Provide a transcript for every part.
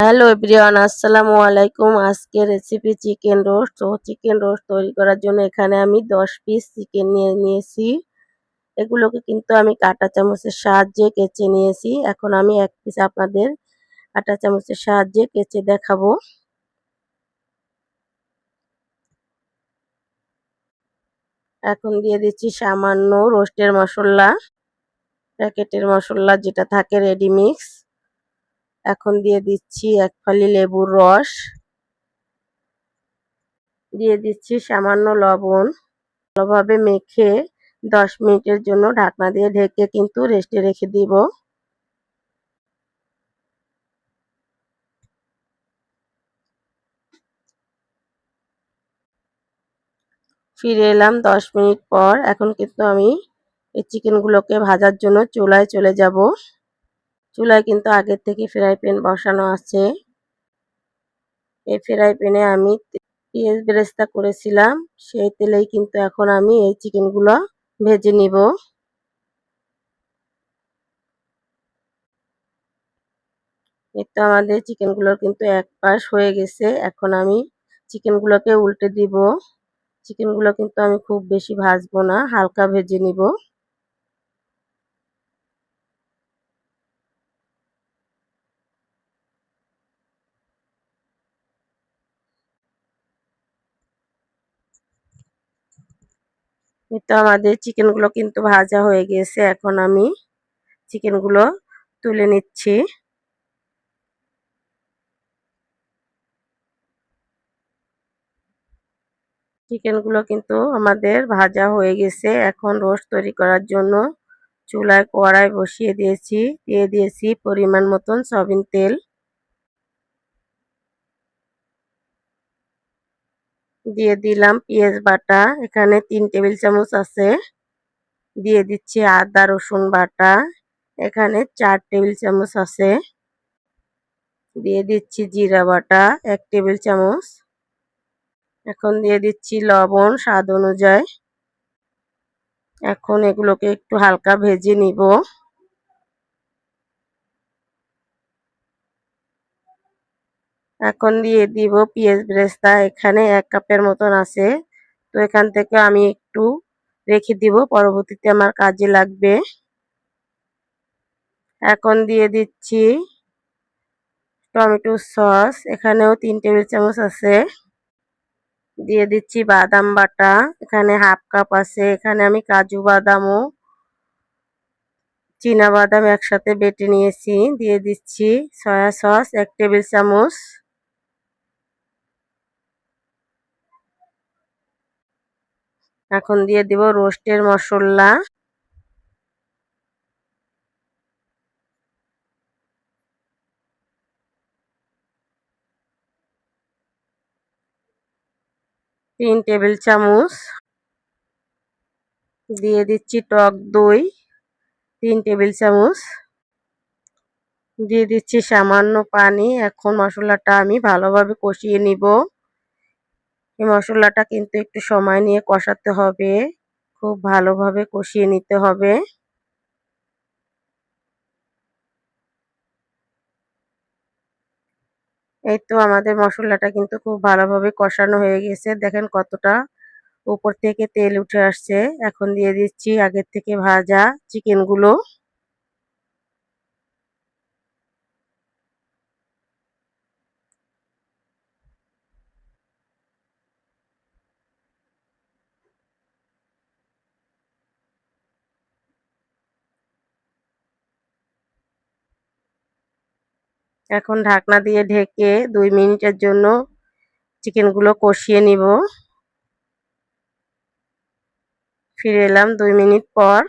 Hello everyone, আসসালামু আলাইকুম। আজকে রেসিপি চিকেন রোস্ট। তো চিকেন রোস্ট তৈরি করার জন্য এখানে আমি 10 পিস চিকেন নিয়ে নিয়েছি। এগুলোকে কিন্তু আমি কাঁটা চামচের সাহায্যে কেচে নিয়েছি। এখন আমি এক পিস আপনাদের কাঁটা চামচের সাহায্যে কেচে দেখাবো। এখন দিয়ে দিচ্ছি সামান্য রোস্টের মশলা, প্যাকেটের মশলা যেটা থাকে রেডি মিক্স। এখন দিয়ে দিচ্ছি এক ফালি লেবুর রস, দিয়ে দিচ্ছি সামান্য লবণ। ভালোভাবে মেখে 10 মিনিটের জন্য ঢাকনা দিয়ে ঢেকে কিন্তু রেস্টে রেখে দিব। ফিরে এলাম 10 মিনিট পর। এখন কিন্তু আমি এই চিকেনগুলোকে ভাজার জন্য চুলায় চলে যাব। চুলায় কিন্তু আগের থেকে ফ্রাই প্যান বসানো আছে। এই ফ্রাই প্যানে আমি পেঁয়াজ বেরেস্তা করেছিলাম, সেই তেলেই কিন্তু এখন আমি এই চিকেনগুলো ভেজে নিব। এই তো আমাদের চিকেনগুলোর কিন্তু এক পাশ হয়ে গেছে। এখন আমি চিকেনগুলোকে উল্টে দিব। চিকেনগুলো কিন্তু আমি খুব বেশি ভাজবো না, হালকা ভেজে নিব। এই তো আমাদের চিকেনগুলো কিন্তু ভাজা হয়ে গেছে। এখন আমি চিকেনগুলো তুলে নিচ্ছি। চিকেনগুলো কিন্তু আমাদের ভাজা হয়ে গেছে। এখন রোস্ট তৈরি করার জন্য চুলায় কড়াই বসিয়ে দিয়েছি। দিয়ে দিয়েছি পরিমাণ মতন সয়াবিন তেল। দিয়ে দিলাম পেঁয়াজ বাটা, এখানে 3 টেবিল চামচ আছে। দিয়ে দিচ্ছি আদা রসুন বাটা, এখানে 4 টেবিল চামচ আছে। দিয়ে দিচ্ছি জিরা বাটা 1 টেবিল চামচ। এখন দিয়ে দিচ্ছি লবণ স্বাদ অনুযায়ী। এখন এগুলোকে একটু হালকা ভেজে নিব। এখন দিয়ে দিব পেঁয়াজ বেরেস্তা, এখানে 1 কাপের মতন আছে। তো এখান থেকে আমি একটু রেখে দিব, পরবর্তীতে আমার কাজে লাগবে। এখন দিয়ে দিচ্ছি টমেটো সস, এখানেও 3 টেবিল চামচ আছে। দিয়ে দিচ্ছি বাদাম বাটা, এখানে হাফ কাপ আছে। এখানে আমি কাজু বাদাম ও চীনা বাদাম একসাথে বেটে নিয়েছি। দিয়ে দিচ্ছি সয়া সস 1 টেবিল চামচ। এখন দিয়ে দিব রোস্টের মশলা। 3 টেবিল চামচ। দিয়ে দিচ্ছি টক দই 3 টেবিল চামচ। দিয়ে দিচ্ছি সামান্য পানি। এখন মশলাটা আমি ভালোভাবে কষিয়ে নিব। এই মশলাটা কিন্তু একটু সময় নিয়ে কষাতে হবে, খুব ভালোভাবে কষিয়ে নিতে হবে। এই তো আমাদের মশলাটা কিন্তু খুব ভালোভাবে কষানো হয়ে গেছে। দেখেন কতটা উপর থেকে তেল উঠে আসছে। এখন দিয়ে দিচ্ছি আগের থেকে ভাজা চিকেনগুলো। এখন ঢাকনা দিয়ে ঢেকে 2 মিনিটের জন্য চিকেনগুলো কষিয়ে নিব। ফিরে এলাম 2 মিনিট পর।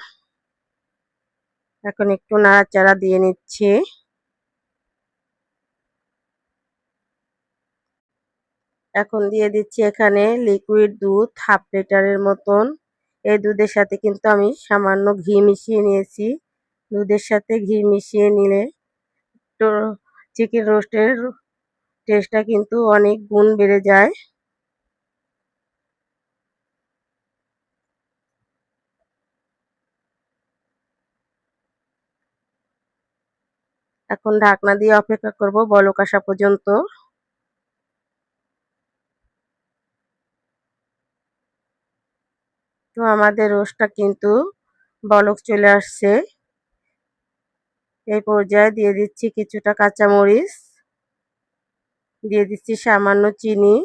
এখন একটু নাড়াচাড়া দিয়ে নিচ্ছি। এখন দিয়ে দিচ্ছি এখানে লিকুইড দুধ হাফ লিটারের মতন। এই দুধের সাথে কিন্তু আমি সামান্য ঘি মিশিয়ে নিয়েছি। দুধের সাথে ঘি মিশিয়ে নিলে তো চিকেন রোস্টের টেস্টটা কিন্তু অনেক গুণ বেড়ে যায়। এখন ঢাকনা দিয়ে অপেক্ষা করব বলক আসা পর্যন্ত। তো আমাদের রোস্টটা কিন্তু বলক চলে আসছে। এই পর্যায়ে দিয়ে দিচ্ছি কিছুটা কাঁচামরিচ, দিয়ে দিচ্ছি সামান্য চিনি,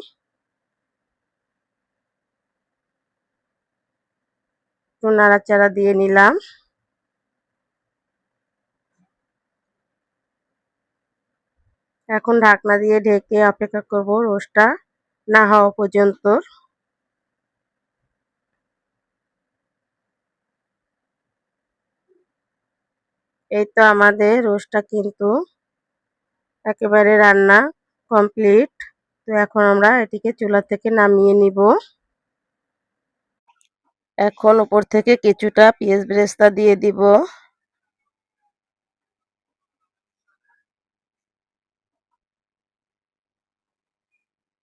একটু নাড়াচাড়া দিয়ে নিলাম। এখন ঢাকনা দিয়ে ঢেকে অপেক্ষা করব রোস্টটা না হওয়া পর্যন্ত। এই তো আমাদের রোস্টটা কিন্তু একেবারে রান্না কমপ্লিট। তো এখন আমরা এটিকে চুলা থেকে নামিয়ে নিব। এখন উপর থেকে কিছুটা পেঁয়াজ বেরেস্তা দিয়ে দিব।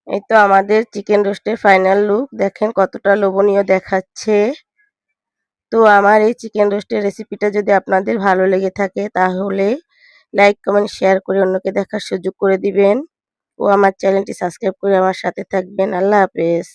এই তো আমাদের চিকেন রোস্টের ফাইনাল লুক, দেখেন কতটা লোভনীয় দেখাচ্ছে। তো আমার এই চিকেন রোস্টের রেসিপিটা যদি আপনাদের ভালো লেগে থাকে তাহলে লাইক কমেন্ট শেয়ার করে অন্যকে দেখার সুযোগ করে দিবেন ও আমার চ্যানেলটি সাবস্ক্রাইব করে আমার সাথে থাকবেন। আল্লাহ হাফেজ।